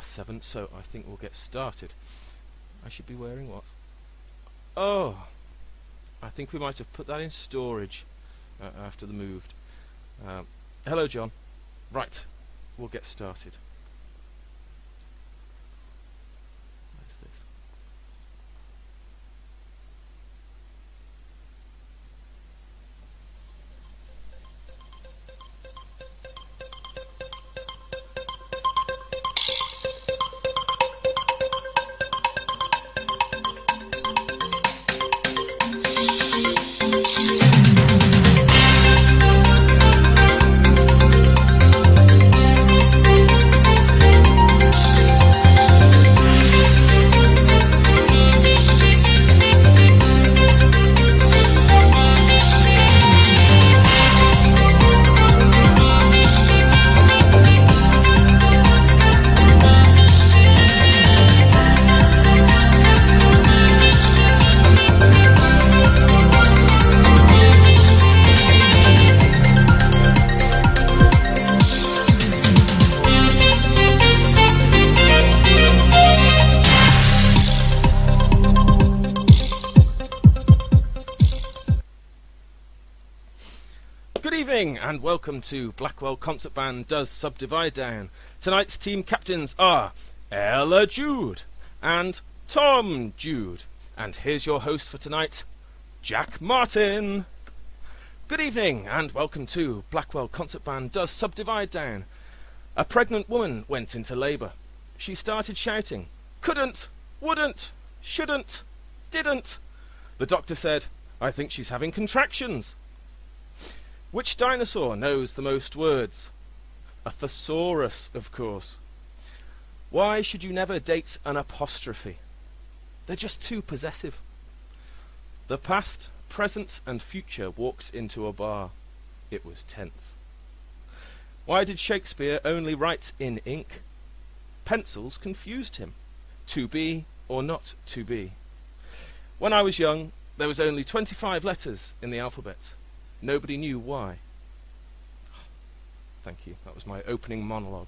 7, so I think we'll get started. I should be wearing what? Oh, I think we might have put that in storage after the moved. Hello, John. Right, we'll get started. Where's this? And welcome to Blackwell Concert Band Does Subdivide Down. Tonight's team captains are Ella Jude and Tom Jude. And here's your host for tonight, Jack Martin. Good evening and welcome to Blackwell Concert Band Does Subdivide Down. A pregnant woman went into labour. She started shouting, couldn't, wouldn't, shouldn't, didn't. The doctor said, I think she's having contractions. Which dinosaur knows the most words? A thesaurus, of course. Why should you never date an apostrophe? They're just too possessive. The past, present, and future walked into a bar. It was tense. Why did Shakespeare only write in ink? Pencils confused him. To be or not to be. When I was young, there was only 25 letters in the alphabet. Nobody knew why. Thank you. That was my opening monologue.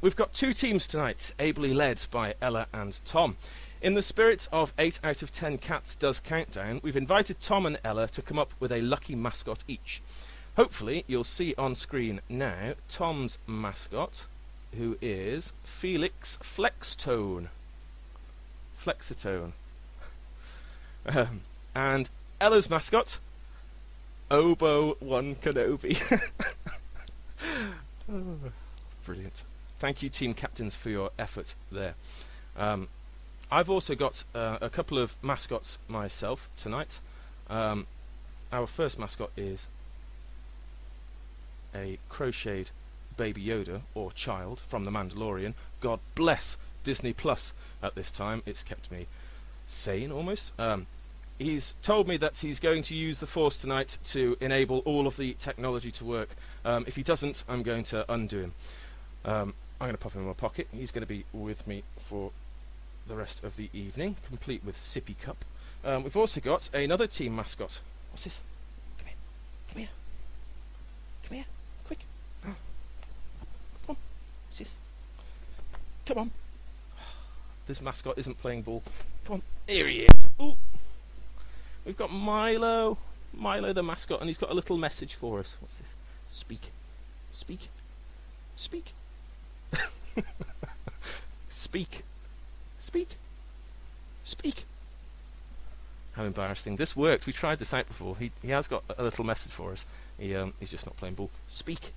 We've got two teams tonight, ably led by Ella and Tom. In the spirit of 8 out of 10 Cats Does Countdown, we've invited Tom and Ella to come up with a lucky mascot each. Hopefully, you'll see on screen now Tom's mascot, who is Felix Flextone. Flexitone. And Ella's mascot, Obo-Wan Kenobi. Oh, brilliant. Thank you, team captains, for your effort there. I've also got a couple of mascots myself tonight. Our first mascot is a crocheted Baby Yoda, or child, from The Mandalorian. God bless Disney Plus at this time. It's kept me sane, almost. He's told me that he's going to use the Force tonight to enable all of the technology to work. If he doesn't, I'm going to undo him. I'm going to pop him in my pocket. He's going to be with me for the rest of the evening, complete with sippy cup. We've also got another team mascot. What's this? Come here. Come here. Come here. Quick. Come on. What's this? Come on. This mascot isn't playing ball. Come on. Here he is. Ooh. We've got Milo the mascot, and he's got a little message for us. What's this? Speak. Speak. Speak. Speak. Speak. Speak. How embarrassing. This worked. We tried this out before. He has got a little message for us. He's just not playing ball. Speak.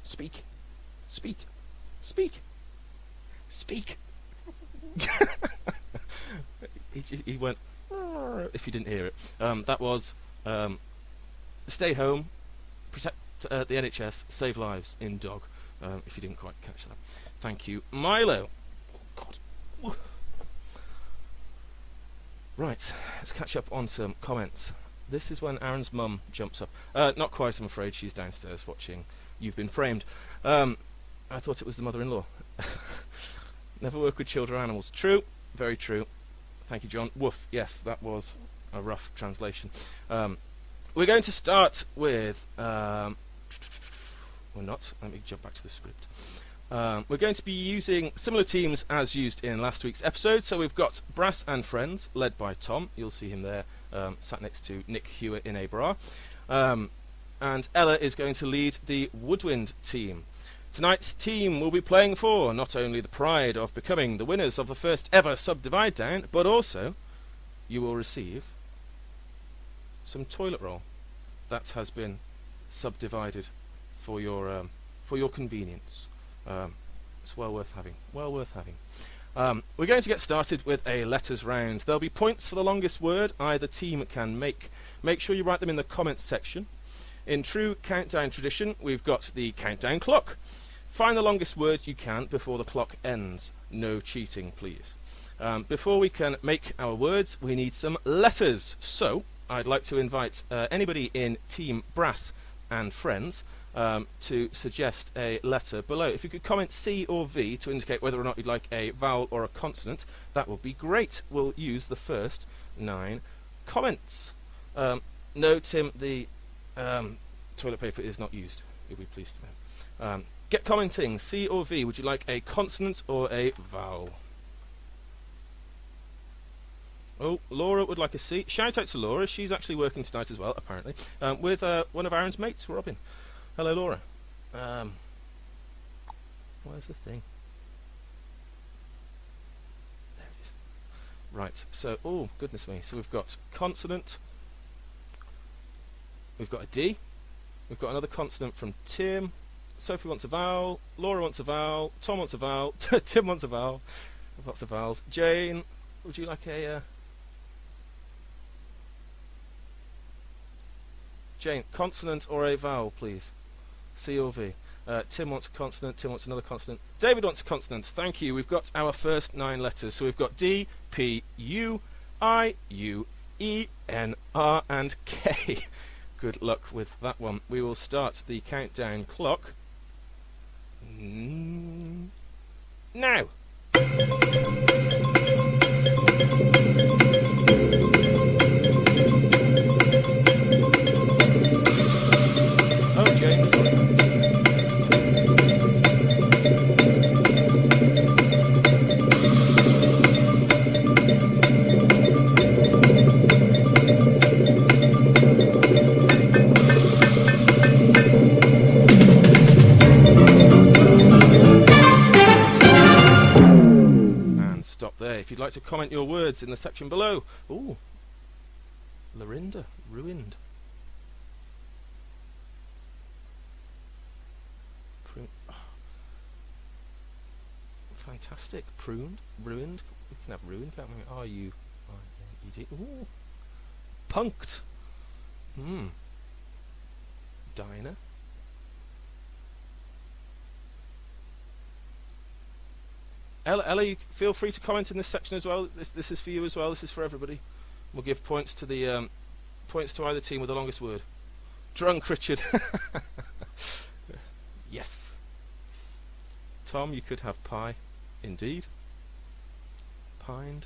Speak. Speak. Speak. Speak. He went... if you didn't hear it. That was stay home, protect the NHS, save lives in dog, if you didn't quite catch that. Thank you, Milo. God. Right, let's catch up on some comments. This is when Aaron's mum jumps up. Not quite, I'm afraid. She's downstairs watching You've Been Framed. I thought it was the mother-in-law. Never work with children or animals. True, very true. Thank you, John. Woof. Yes, that was a rough translation. We're going to start with... we're not. Let me jump back to the script. We're going to be using similar teams as used in last week's episode. So we've got Brass and Friends, led by Tom. You'll see him there, sat next to Nick Hewitt in a bra. And Ella is going to lead the Woodwind team. Tonight's team will be playing for not only the pride of becoming the winners of the first ever Subdivide Down, but also you will receive some toilet roll that has been subdivided for your convenience. It's well worth having. Well worth having. We're going to get started with a letters round. There'll be points for the longest word either team can make. Make sure you write them in the comments section. In true countdown tradition, we've got the countdown clock. Find the longest word you can before the clock ends. No cheating, please. Before we can make our words, we need some letters. So, I'd like to invite anybody in Team Brass and Friends to suggest a letter below. If you could comment C or V to indicate whether or not you'd like a vowel or a consonant, that would be great. We'll use the first 9 comments. No, Tim, the toilet paper is not used. You'll be pleased to know. Get commenting, C or V. Would you like a consonant or a vowel? Oh, Laura would like a C. Shout out to Laura. She's actually working tonight as well, apparently, with one of Aaron's mates, Robin. Hello, Laura. Where's the thing? There it is. Right, so, oh, goodness me. So we've got consonant. We've got a D. We've got another consonant from Tim. Sophie wants a vowel. Laura wants a vowel. Tom wants a vowel. Tim wants a vowel. Lots of vowels. Jane, would you like a... Jane, consonant or a vowel, please? C or V. Tim wants a consonant. Tim wants another consonant. David wants a consonant. Thank you. We've got our first 9 letters. So we've got D, P, U, I, U, E, N, R, and K. Good luck with that one. We will start the countdown clock now. Oh, James. If you'd like to comment your words in the section below. Ooh, Lorinda, ruined. Oh. Fantastic, pruned, ruined. We can have ruined, can't we? R-U-I-N-E-D. Ooh, punked. Diner. Ella, you feel free to comment in this section as well. This is for you as well. This is for everybody. We'll give points to the points to either team with the longest word. Drunk Richard. Yes. Tom, you could have pie. Indeed. Pined.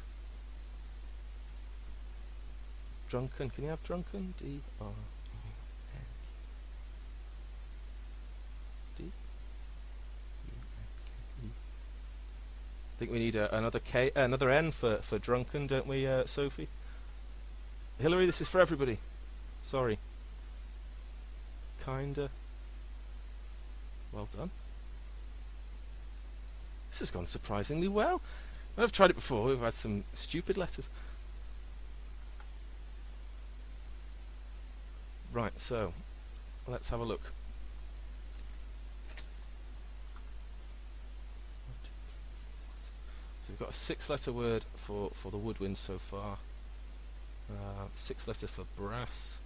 Drunken. Can you have drunken? D-R-U-N. D. I think we need another K, another N for drunken, don't we, Sophie? Hillary, this is for everybody. Sorry. Kinda. Well done. This has gone surprisingly well. When I've tried it before, we've had some stupid letters. Right, so let's have a look. So we've got a 6-letter word for the woodwind so far. 6-letter for brass.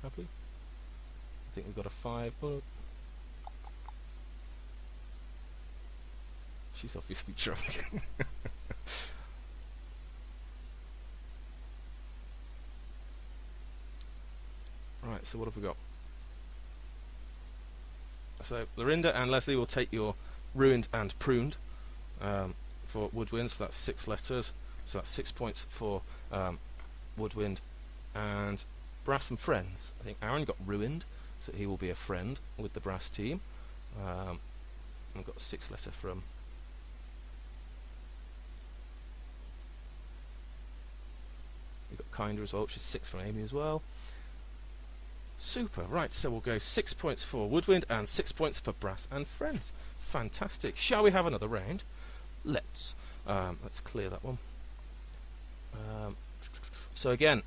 Have we? I think we've got a 5. Oh. She's obviously drunk. Right, so what have we got? So Lorinda and Leslie will take your ruined and pruned for woodwind, so that's 6 letters, so that's 6 points for woodwind. And brass and friends, I think Aaron got ruined, so he will be a friend with the brass team. I've got a 6 letter from. We've got kinder as well, which is 6 from Amy as well. Super. Right, so we'll go 6 points for Woodwind and 6 points for Brass and Friends. Fantastic. Shall we have another round? Let's. Let's clear that one. So again,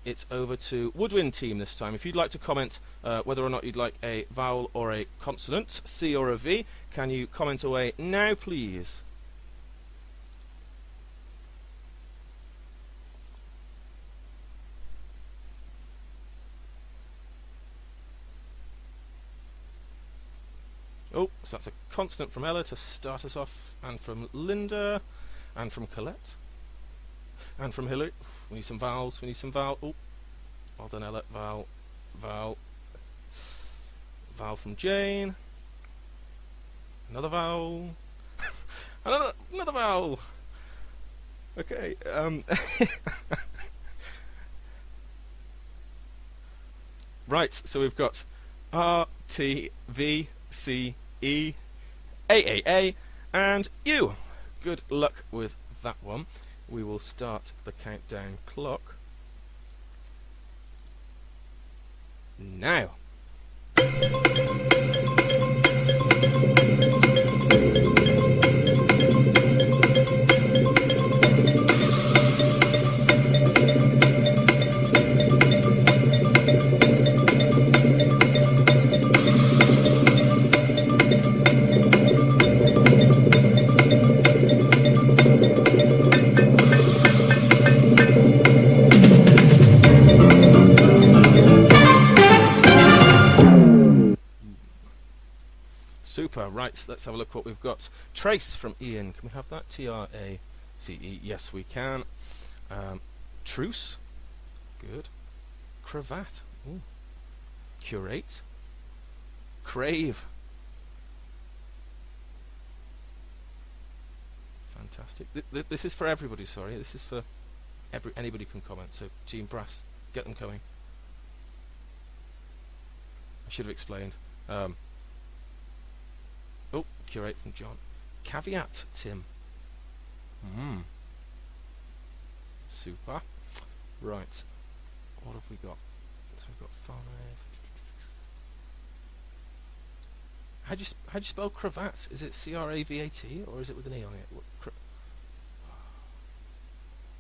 it's over to Woodwind team this time. If you'd like to comment whether or not you'd like a vowel or a consonant, C or a V, can you comment away now, please? Oh, so that's a consonant from Ella to start us off, and from Linda, and from Colette, and from Hillary. We need some vowels, we need some vowel. Oh, well done, Ella. Vowel, vowel. Vowel from Jane. Another vowel. another vowel. Okay. Right, so we've got R, T, V, C, E, A, and U. Good luck with that one. We will start the countdown clock now. Super, right, let's have a look what we've got. Trace from Ian, can we have that? T-R-A-C-E, yes we can. Truce, good. Cravat, ooh. Curate. Crave. Fantastic. This is for everybody, sorry, this is for anybody can comment, so Team Brass, get them coming. I should have explained. Oh, curate from John. Caveat, Tim. Super. Right. What have we got? So we've got 5. How do you spell cravat? Is it C-R-A-V-A-T or is it with an E on it?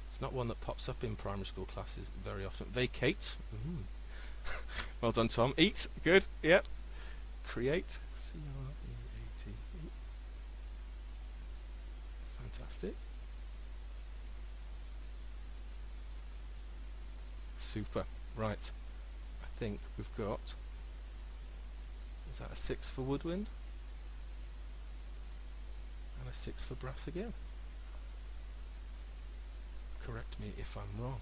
It's not one that pops up in primary school classes very often. Vacate. Well done, Tom. Eat. Good. Yep. Create. C-R-A-V-A-T. Fantastic. Super. Right. I think we've got... Is that a 6 for Woodwind? And a 6 for Brass again. Correct me if I'm wrong.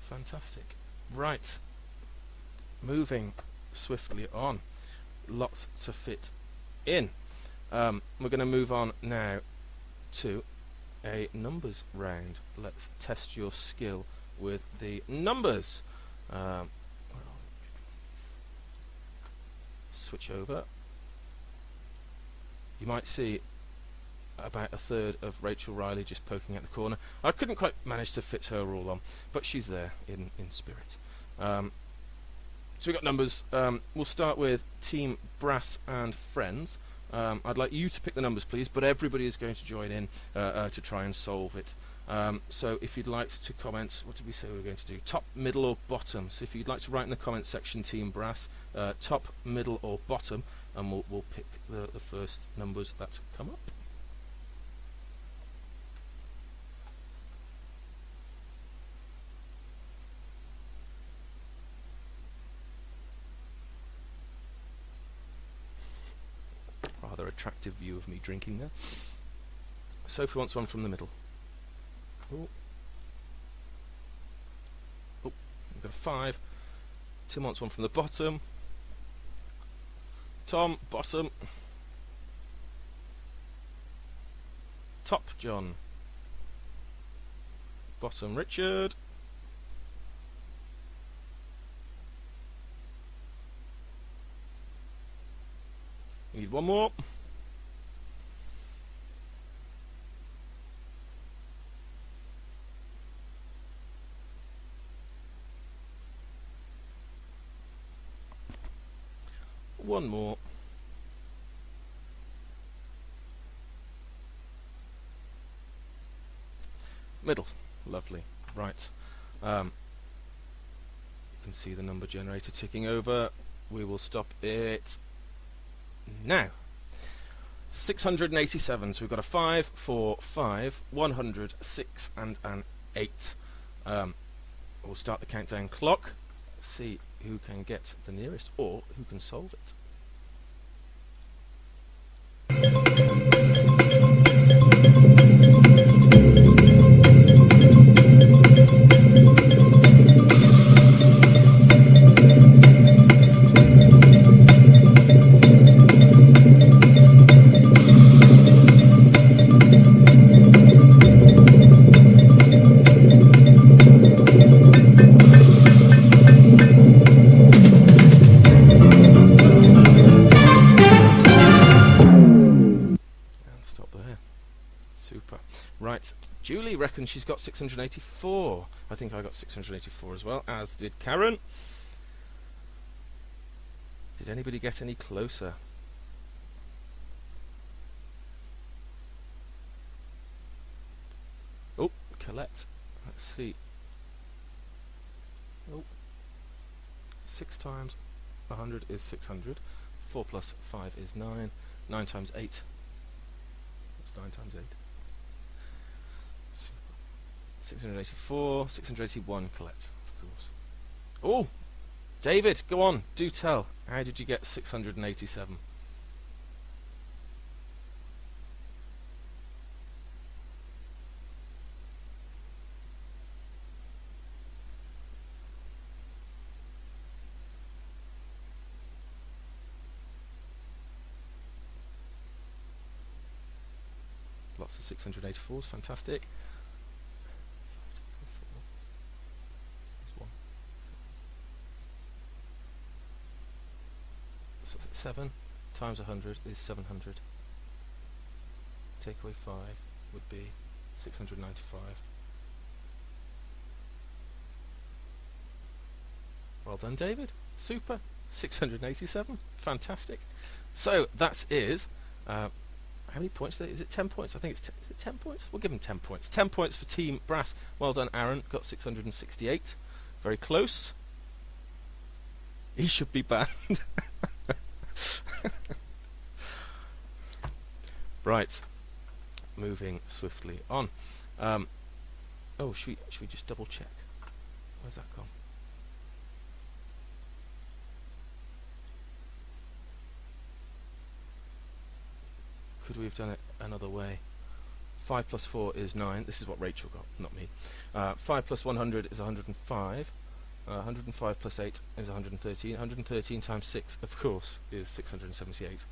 Fantastic. Right. Moving swiftly on. Lots to fit in. We're going to move on now to a numbers round. Let's test your skill with the numbers. Switch over. You might see about a third of Rachel Riley just poking at the corner. I couldn't quite manage to fit her all on, but she's there in spirit. So we've got numbers. We'll start with Team Brass and Friends. I'd like you to pick the numbers, please, but everybody is going to join in to try and solve it. So if you'd like to comment, what did we say we were going to do? Top, middle or bottom? So if you'd like to write in the comment section, Team Brass, top, middle or bottom, and we'll pick the first numbers that come up. Rather attractive view of me drinking there. Sophie wants one from the middle. Oh, we've got a 5. Tim wants one from the bottom. Tom, bottom. Top, John. Bottom, Richard. We need Need one more. One more. Middle. Lovely. Right. You can see the number generator ticking over. We will stop it now. 687. So we've got a 5, 4, 5, 100, 6 and an 8. We'll start the countdown clock. See who can get the nearest or who can solve it. Right, Julie reckons she's got 684. I think I got 684 as well, as did Karen. Did anybody get any closer? Oh, Colette. Let's see. Oh, 6 times 100 is 600. 4 plus 5 is 9. 9 times 8. That's 9 times 8. 684, 681, Colette, of course. Oh, David, go on, do tell. How did you get 687? Lots of 684s, fantastic. 7 times 100 is 700. Take away 5 would be 695. Well done, David. Super. 687. Fantastic. So that is how many points? Is it 10 points? I think it's is it 10 points? We'll give him 10 points. 10 points for Team Brass. Well done, Aaron. Got 668. Very close. He should be banned. Right, moving swiftly on. Oh, should we just double check? Where's that gone? Could we have done it another way? 5 plus 4 is 9. This is what Rachel got, not me. 5 plus 100 is 105. 105 plus 8 is 113. 113 times 6, of course, is 678.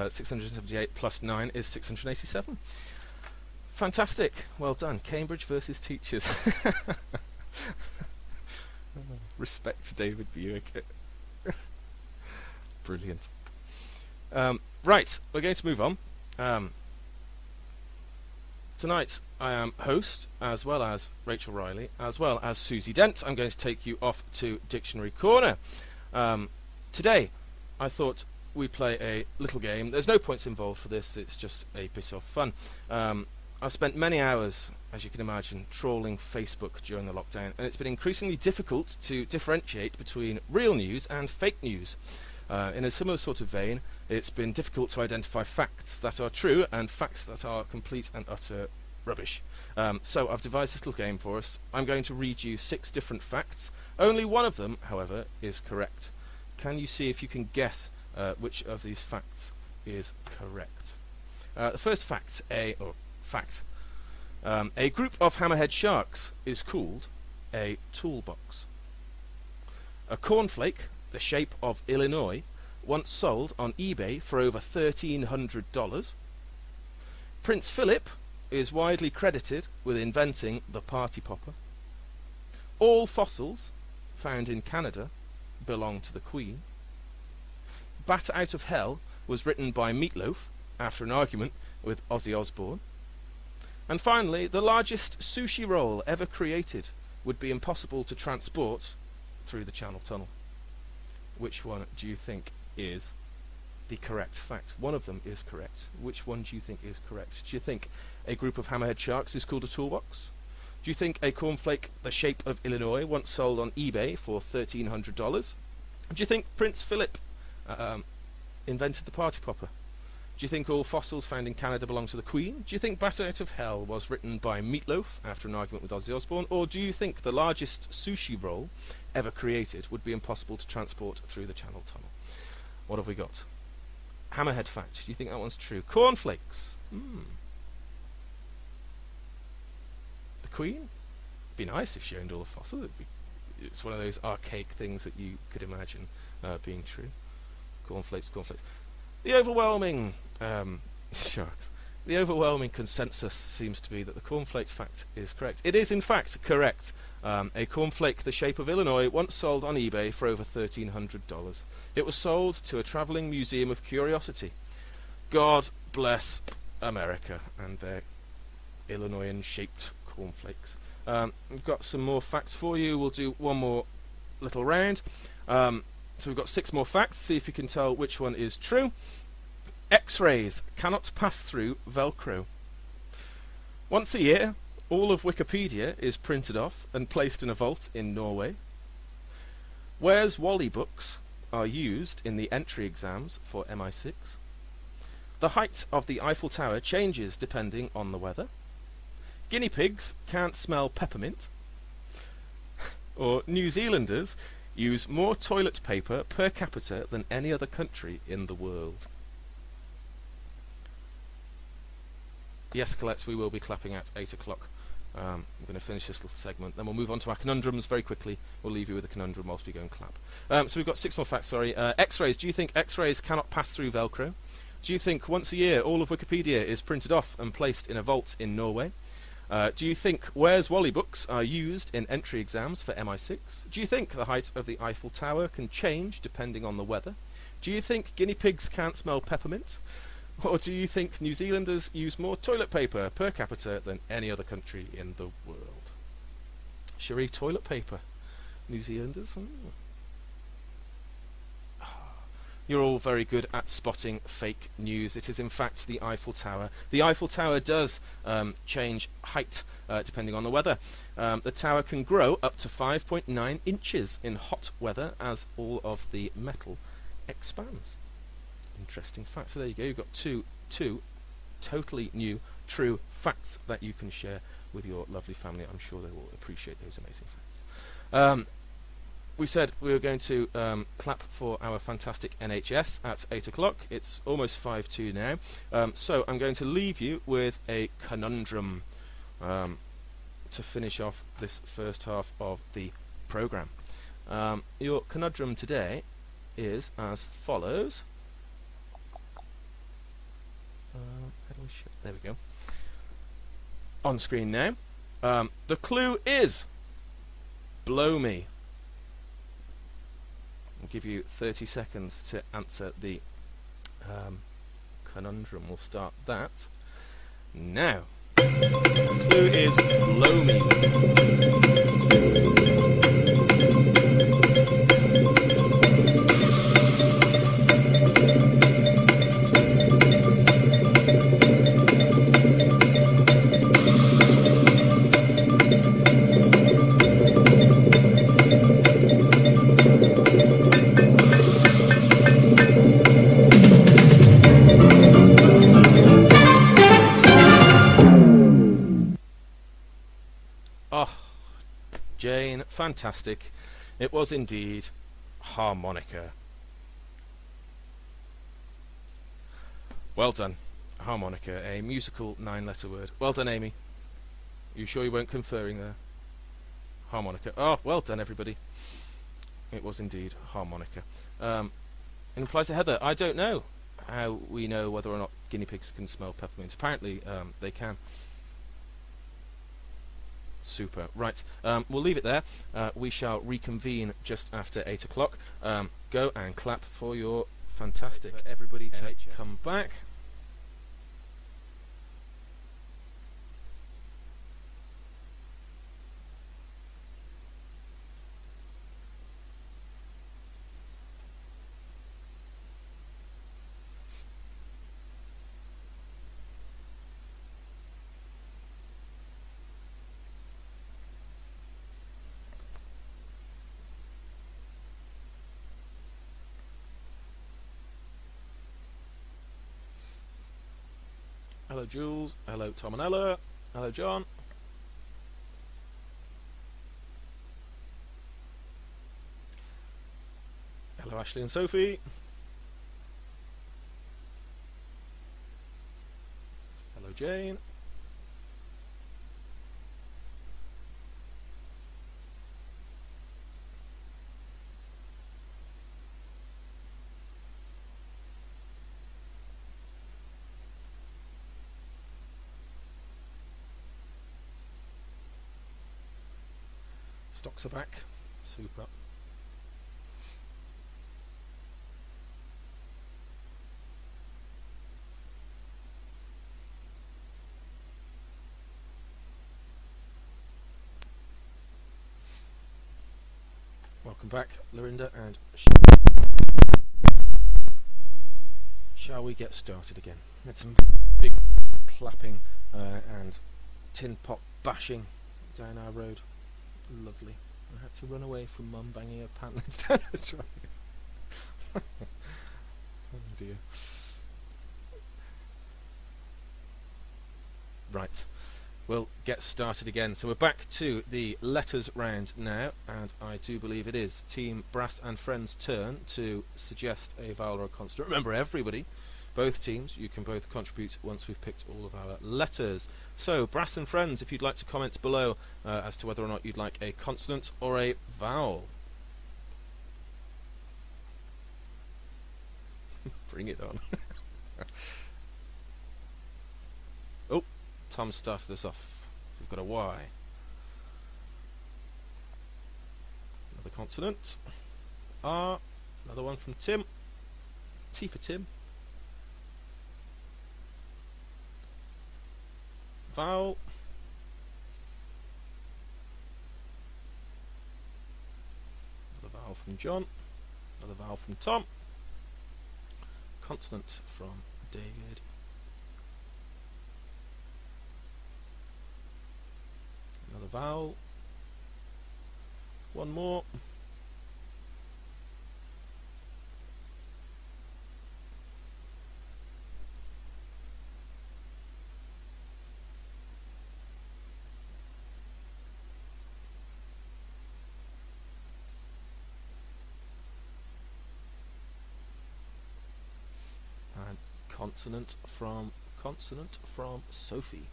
678 plus 9 is 687. Fantastic. Well done. Cambridge versus teachers. Respect to David Buick. Brilliant. Right, we're going to move on. Tonight I am host, as well as Rachel Riley, as well as Susie Dent. I'm going to take you off to Dictionary Corner. Today I thought we'd play a little game. There's no points involved for this, it's just a bit of fun. I've spent many hours, as you can imagine, trawling Facebook during the lockdown, and it's been increasingly difficult to differentiate between real news and fake news. In a similar sort of vein, it's been difficult to identify facts that are true and facts that are complete and utter rubbish. So I've devised this little game for us. I'm going to read you 6 different facts. Only one of them, however, is correct. Can you see if you can guess which of these facts is correct? The first fact, a group of hammerhead sharks is called a toolbox. A cornflake, the shape of Illinois, once sold on eBay for over $1,300. Prince Philip is widely credited with inventing the party popper. All fossils found in Canada belong to the Queen. Bat out of hell was written by Meatloaf after an argument with Ozzy Osbourne. And finally, the largest sushi roll ever created would be impossible to transport through the Channel Tunnel. Which one do you think is the correct fact? One of them is correct. Which one do you think is correct? Do you think a group of hammerhead sharks is called a toolbox? Do you think a cornflake the shape of Illinois once sold on eBay for $1,300? Do you think Prince Philip invented the party popper? Do you think all fossils found in Canada belong to the Queen? Do you think Bat Out of Hell was written by Meatloaf after an argument with Ozzy Osbourne? Or do you think the largest sushi roll ever created would be impossible to transport through the Channel Tunnel? What have we got? Hammerhead fact. Do you think that one's true? Cornflakes. The Queen? It'd be nice if she owned all the fossils. It's one of those archaic things that you could imagine being true. Cornflakes. The overwhelming sharks. The overwhelming consensus seems to be that the cornflake fact is correct. It is in fact correct. A cornflake the shape of Illinois once sold on eBay for over $1,300. It was sold to a travelling museum of curiosity. God bless America and their Illinoisan-shaped cornflakes. We've got some more facts for you. We'll do one more little round. So we've got 6 more facts. See if you can tell which one is true. X-rays cannot pass through Velcro. Once a year, all of Wikipedia is printed off and placed in a vault in Norway. Where's Wally books are used in the entry exams for MI6. The height of the Eiffel Tower changes depending on the weather. Guinea pigs can't smell peppermint. Or New Zealanders use more toilet paper per capita than any other country in the world. Yes, Colette, we will be clapping at 8 o'clock. I'm going to finish this little segment, then we'll move on to our conundrums very quickly. We'll leave you with a conundrum whilst we go and clap. So we've got 6 more facts, sorry. X-rays. Do you think X-rays cannot pass through Velcro? Do you think once a year all of Wikipedia is printed off and placed in a vault in Norway? Do you think Where's Wally books are used in entry exams for MI6? Do you think the height of the Eiffel Tower can change depending on the weather? Do you think guinea pigs can't smell peppermint? Or do you think New Zealanders use more toilet paper per capita than any other country in the world? Cherie, toilet paper. New Zealanders? You're all very good at spotting fake news. It is in fact the Eiffel Tower. The Eiffel Tower does change height depending on the weather. The tower can grow up to 5.9 inches in hot weather as all of the metal expands. Interesting fact. So there you go. You've got two totally new, true facts that you can share with your lovely family. I'm sure they will appreciate those amazing facts. We said we were going to clap for our fantastic NHS at 8 o'clock. It's almost 5 to now. So I'm going to leave you with a conundrum to finish off this first half of the programme. Your conundrum today is as follows. How do we show? There we go. On screen now. The clue is blow me. I'll give you 30 seconds to answer the conundrum. We'll start that now. The clue is blow me. Jane, fantastic. It was indeed harmonica. Well done. Harmonica, a musical 9-letter word. Well done, Amy. You sure you weren't conferring there? Harmonica. Oh, well done, everybody. It was indeed harmonica. In reply to Heather, I don't know how we know whether or not guinea pigs can smell peppermint. Apparently, they can. Super. Right, we'll leave it there. We shall reconvene just after 8 o'clock. Go and clap for your Fantastic. Everybody to come back. Hello Jules, hello Tom and Ella, hello John. Hello Ashley and Sophie. Hello Jane. Stocks are back. Super. Welcome back, Lorinda, and shall we get started again? Had some big clapping and tin pot bashing down our road. Lovely. I had to run away from Mum banging her pantlets down the drive. Oh dear. Right, we'll get started again. So we're back to the letters round now, and I do believe it is Team Brass and Friends' turn to suggest a vowel or a consonant. Remember, everybody, both teams, you can both contribute once we've picked all of our letters. So, Brass and Friends, if you'd like to comment below as to whether or not you'd like a consonant or a vowel. Bring it on. Oh, Tom started us off. We've got a Y. Another consonant. R. Another one from Tim. T for Tim. Vowel. Another vowel from John. Another vowel from Tom. Consonant from David. Another vowel. One more. Consonant from Sophie.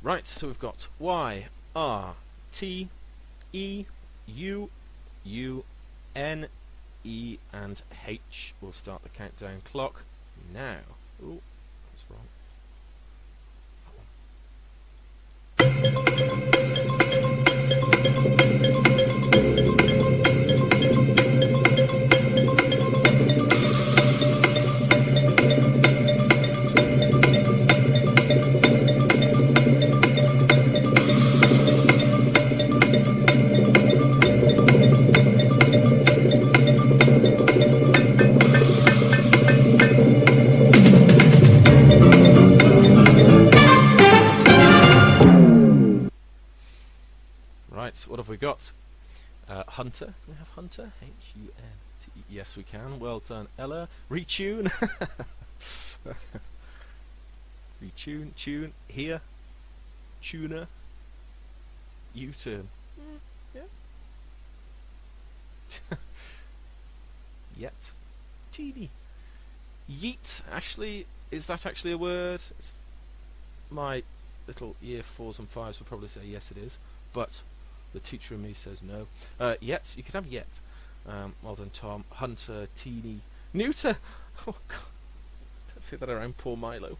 Right, so we've got Y, R, T, E, U, U, N, E, and H. We'll start the countdown clock now. Oh, that's wrong. What have we got? Hunter. Can we have Hunter? H-U-N-T-E. Yes, we can. Well done, Ella. Retune. Retune. Tune. Here. Tuner. U-turn. Yeah. Yet. Teeny. Yeet. Ashley, is that actually a word? My little year 4s and 5s would probably say yes it is, but the teacher in me says no. Yet, you could have yet. Well done, Tom. Hunter, teeny, neuter. Oh God, don't say that around poor Milo.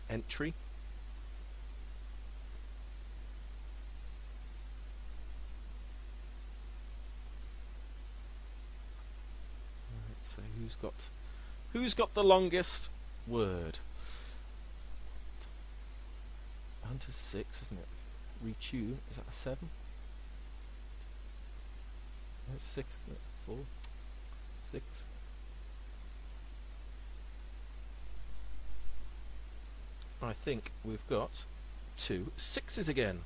Entry. Who's got the longest word? Hunter's 6, isn't it? Rechew, is that a 7? That's 6, isn't it? 4, 6. I think we've got 2 6s again.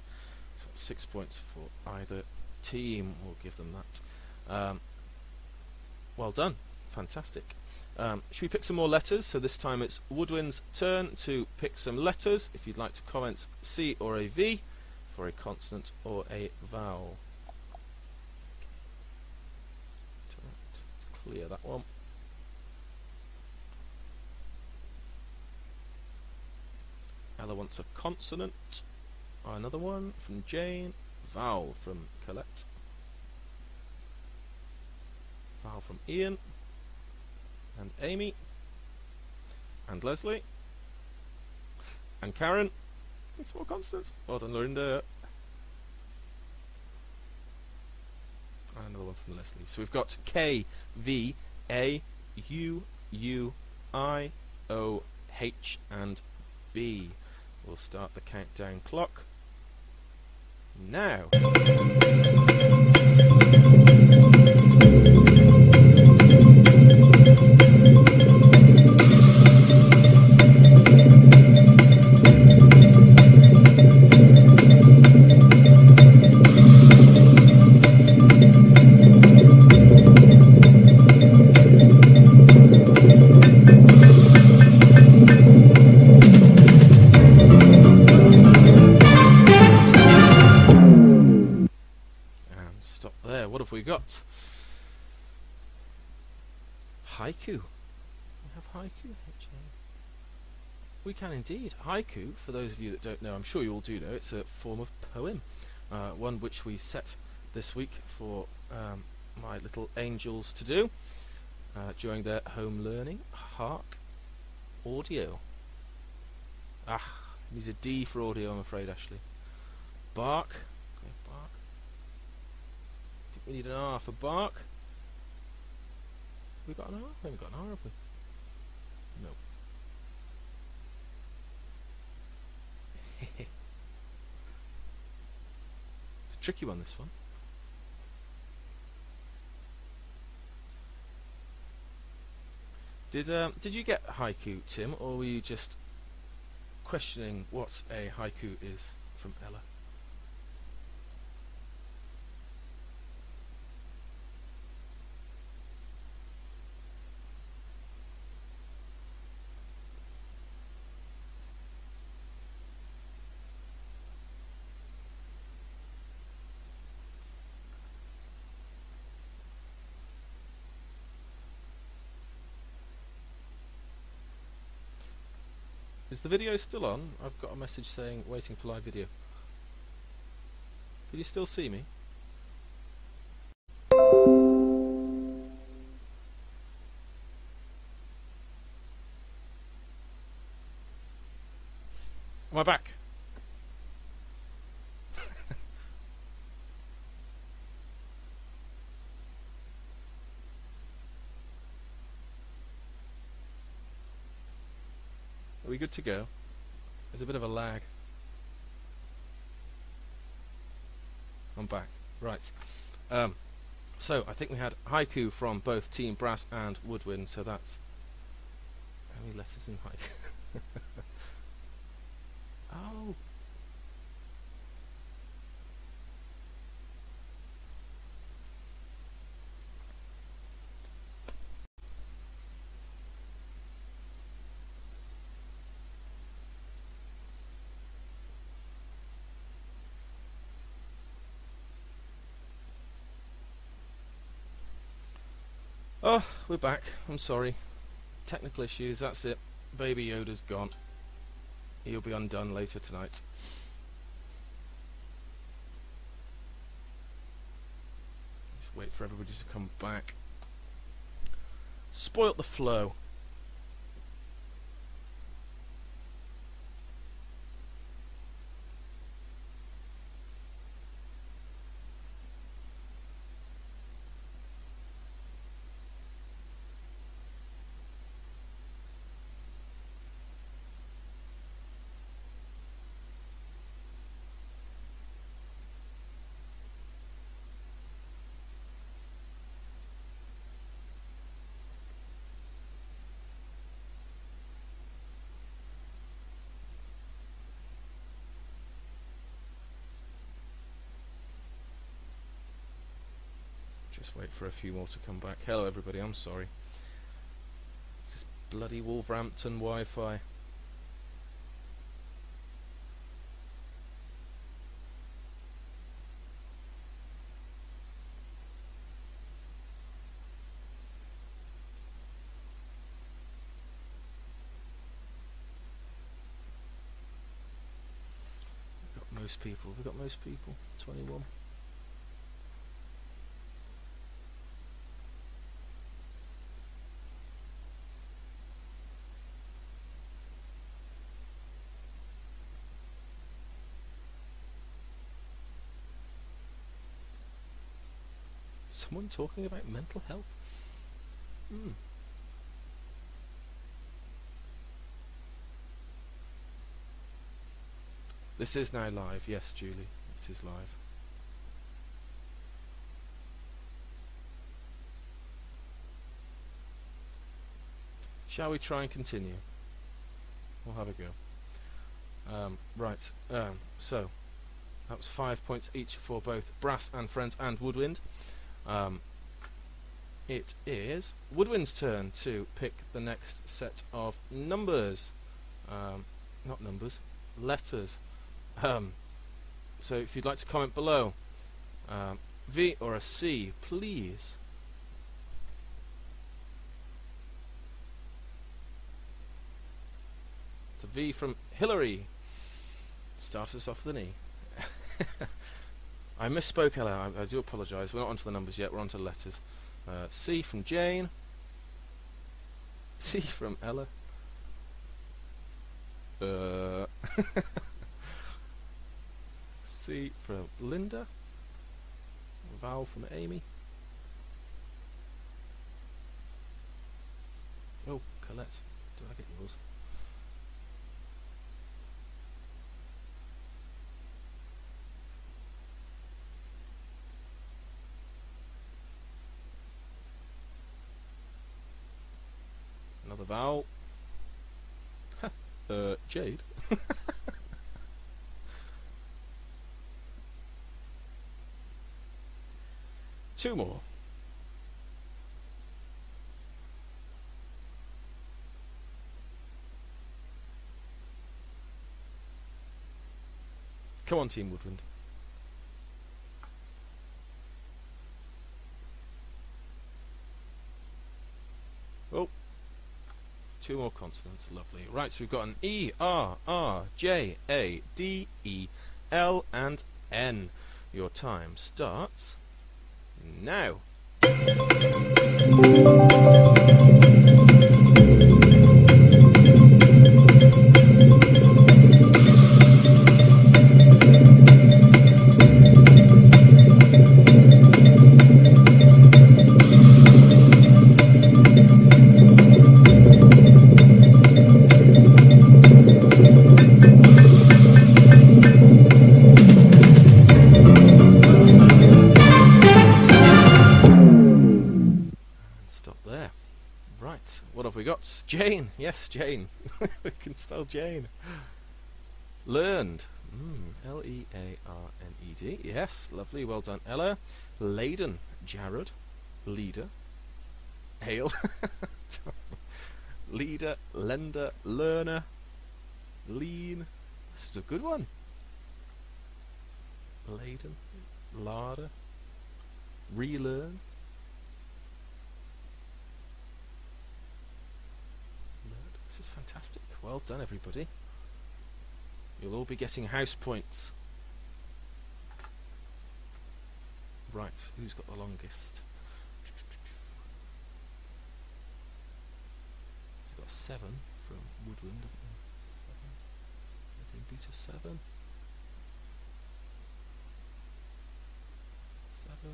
So 6 points for either team. We'll give them that. Well done. Fantastic. Should we pick some more letters? So this time it's Woodwin's turn to pick some letters. If you'd like to comment C or a V for a consonant or a vowel. Let's clear that one. Ella wants a consonant. Another one from Jane. Vowel from Colette. Vowel from Ian. And Amy. And Leslie. And Karen. It's more consonants. Well done, Lorinda. And another one from Leslie. So we've got K, V, A, U, U, I, O, H, and B. We'll start the countdown clock now. We got haiku. We have haiku. We can indeed. Haiku, for those of you that don't know, I'm sure you all do know, it's a form of poem, one which we set this week for my little angels to do during their home learning. Hark, audio. Needs a D for audio, I'm afraid, Ashley. Bark. Okay, bark. We need an R for bark. Have we got an R? We haven't got an R, have we? No. It's a tricky one, this one. Did you get haiku, Tim, or were you just questioning what a haiku is from Ella? Is the video still on? I've got a message saying waiting for live video. Can you still see me? Am I back? Are we good to go? There's a bit of a lag. I'm back. Right. So I think we had haiku from both Team Brass and Woodwind, so that's how many letters in haiku? Oh. Oh, we're back. I'm sorry. Technical issues, that's it. Baby Yoda's gone. He'll be undone later tonight. Just wait for everybody to come back. Spoilt the flow. Just wait for a few more to come back. Hello everybody, I'm sorry. It's this bloody Wolverhampton Wi-Fi. Most people. We've got most people. 21. Someone talking about mental health? This is now live. Yes, Julie, it is live. Shall we try and continue? We'll have a go. Right, so that was 5 points each for both Brass and Friends and Woodwind. It is Woodwind's turn to pick the next set of numbers. Not numbers, letters. So if you'd like to comment below, V or a C, please. It's a V from Hillary. Start us off with an E. I misspoke, Ella. I do apologise. We're not onto the numbers yet. We're onto the letters. C from Jane. C from Ella. C from Linda. Vowel from Amy. Oh, Colette. Did I get yours? Another vowel. Jade. Two more. Come on, Team Woodwind. Oh. Two more consonants, lovely. Right, so we've got an E, R, R, J, A, D, E, L, and N. Your time starts now. Jane, yes, Jane. We can spell Jane. Learned. L-E-A-R-N-E-D. Yes, lovely. Well done, Ella. Laden. Jared. Leader. Ale. Leader. Lender. Learner. Lean. This is a good one. Laden. Larder. Relearn. This is fantastic. Well done, everybody. You'll all be getting house points. Right, who's got the longest? So we've got 7 from Woodwind. 7. Beat a 7. 7.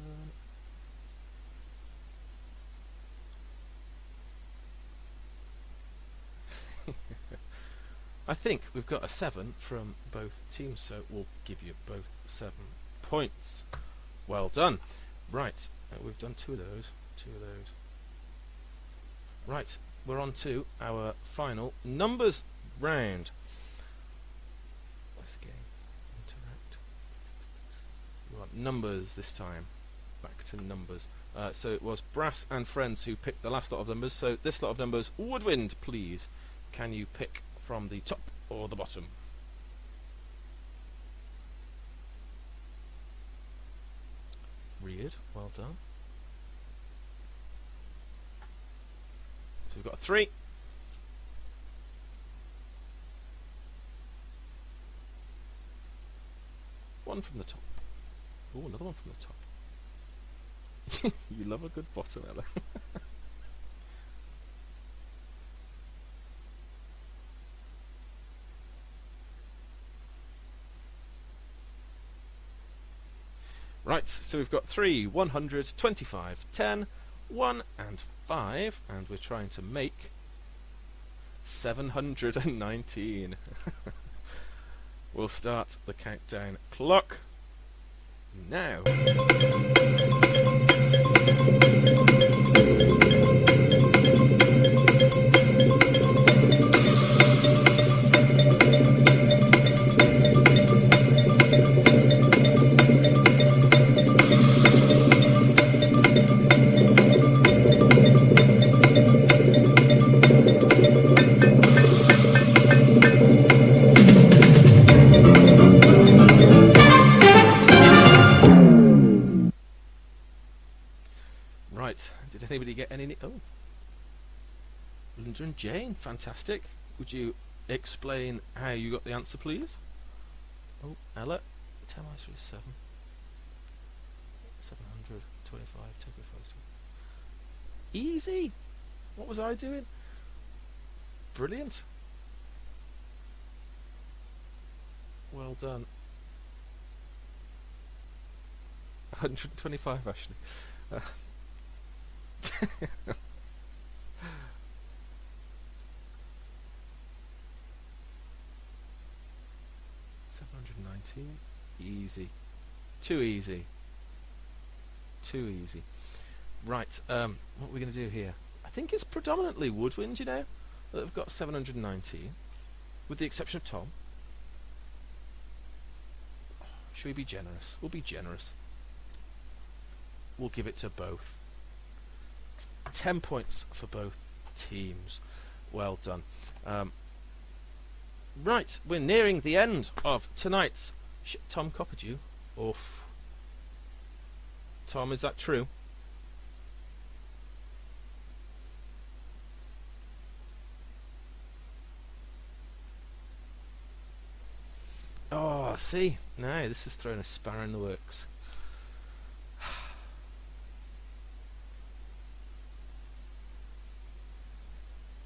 I think we've got a 7 from both teams, so we'll give you both 7 points. Well done. Right, we've done 2 of those. 2 of those. Right, we're on to our final numbers round. Where's the game? Interact. We want numbers this time. Back to numbers. So it was Brass and Friends who picked the last lot of numbers. So this lot of numbers, Woodwind, please. Can you pick from the top or the bottom? Read, well done. So we've got a 3. One from the top. Oh, another one from the top. You love a good bottom, Ella. Right, so we've got 3, 100, 25, 10, 1 and 5, and we're trying to make 719. We'll start the countdown clock now. Right, did anybody get any... Oh, Linda and Jane, fantastic. Would you explain how you got the answer, please? Oh, Ella, 10 minus 3 is 7. 725, 10 Easy! What was I doing? Brilliant. Well done. 125, Ashley. 719. Easy. Too easy. Too easy. Right, what are we going to do here? I think it's predominantly Woodwind, you know, that have got 719, with the exception of Tom. Should we be generous? We'll be generous. We'll give it to both. 10 points for both teams. Well done. Right, we're nearing the end of tonight's... Tom copied you? Oof. Tom, is that true? Oh, see? No, this has thrown a spanner in the works.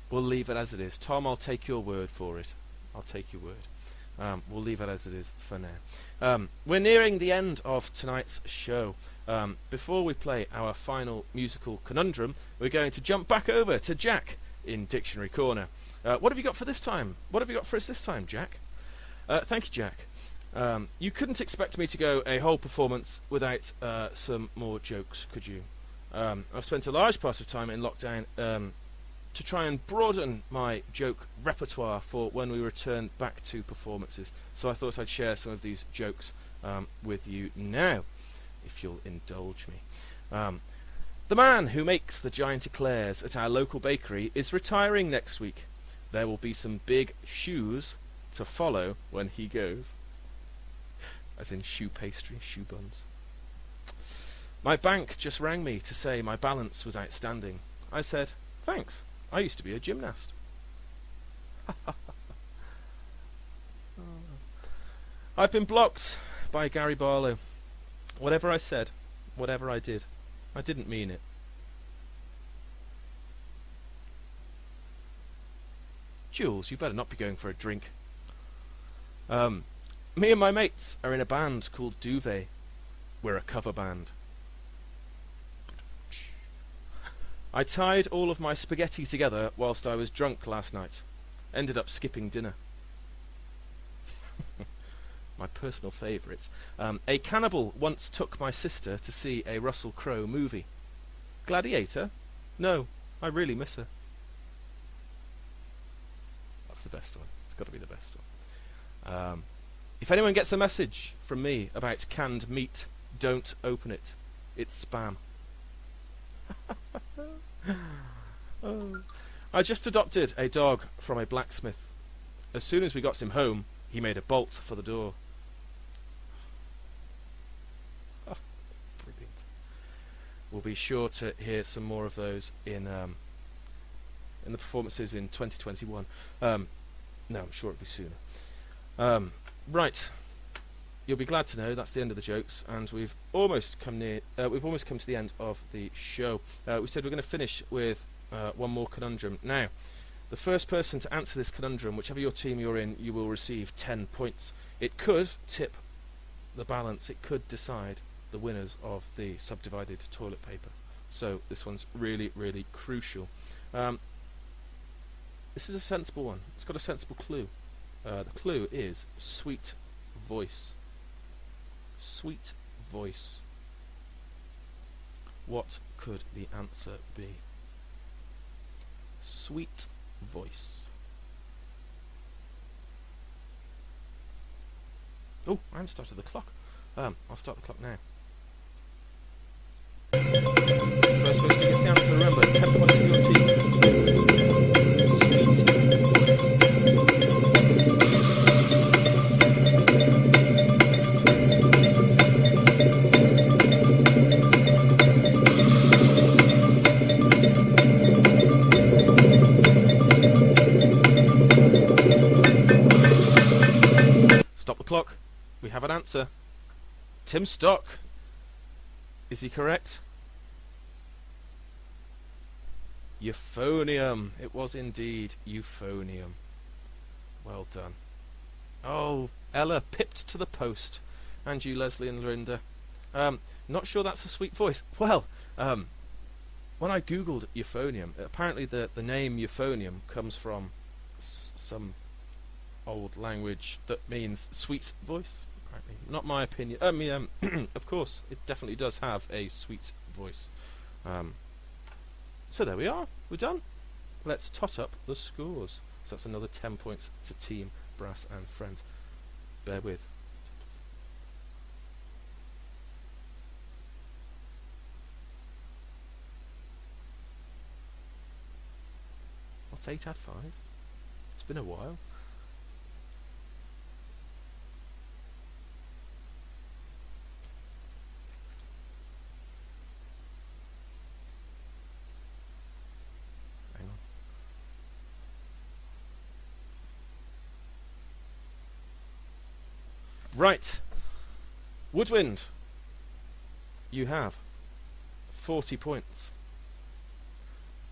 We'll leave it as it is. Tom, I'll take your word for it. I'll take your word. We'll leave it as it is for now. We're nearing the end of tonight's show. Before we play our final musical conundrum, we're going to jump back over to Jack in Dictionary Corner. What have you got for this time? What have you got for us this time, Jack? Thank you, Jack. You couldn't expect me to go a whole performance without some more jokes, could you? I've spent a large part of time in lockdown to try and broaden my joke repertoire for when we return back to performances. So I thought I'd share some of these jokes with you now, if you'll indulge me. The man who makes the giant eclairs at our local bakery is retiring next week. There will be some big shoes to follow when he goes. As in shoe pastry, shoe buns. My bank just rang me to say my balance was outstanding. I said, thanks. I used to be a gymnast. I've been blocked by Gary Barlow. Whatever I said, whatever I did, I didn't mean it. Jules, you better not be going for a drink. Me and my mates are in a band called Duvet. We're a cover band. I tied all of my spaghetti together whilst I was drunk last night. Ended up skipping dinner. My personal favourites. A cannibal once took my sister to see a Russell Crowe movie. Gladiator? No, I really miss her. That's the best one. It's got to be the best one. If anyone gets a message from me about canned meat, don't open it. It's spam. Oh. I just adopted a dog from a blacksmith. As soon as we got him home, he made a bolt for the door. Oh, brilliant. We'll be sure to hear some more of those in the performances in 2021. No, I'm sure it'll be sooner. Right. You'll be glad to know that's the end of the jokes, and we've almost come to the end of the show. We said we're going to finish with one more conundrum. Now, the first person to answer this conundrum, whichever your team you're in, you will receive 10 points. It could tip the balance. It could decide the winners of the subdivided toilet paper. So this one's really, really crucial. This is a sensible one. It's got a sensible clue. The clue is sweet voice. Sweet voice. What could the answer be? Sweet voice. Oh, I haven't started the clock. I'll start the clock now. First person who gets the answer, remember, 10 points for your team. Stop the clock. We have an answer. Tim Stock. Is he correct? Euphonium. It was indeed euphonium. Well done. Oh, Ella pipped to the post. And you, Leslie and Lorinda. Not sure that's a sweet voice. Well, when I googled euphonium, apparently the name euphonium comes from some old language that means sweet voice. Apparently, not my opinion. I mean, of course, it definitely does have a sweet voice. So there we are. We're done. Let's tot up the scores. So that's another 10 points to Team Brass and Friends. Bear with. What's 8 add 5? It's been a while. Hang on. Right. Woodwind. You have 40 points.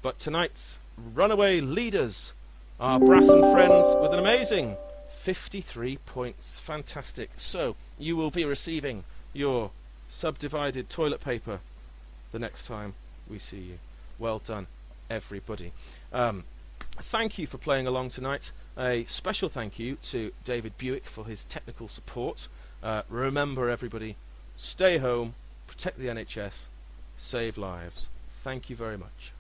But tonight's runaway leaders are Brass and Friends with an amazing 53 points. Fantastic. So, you will be receiving your subdivided toilet paper the next time we see you. Well done, everybody. Thank you for playing along tonight. A special thank you to David Buick for his technical support. Remember, everybody, stay home, protect the NHS, save lives. Thank you very much.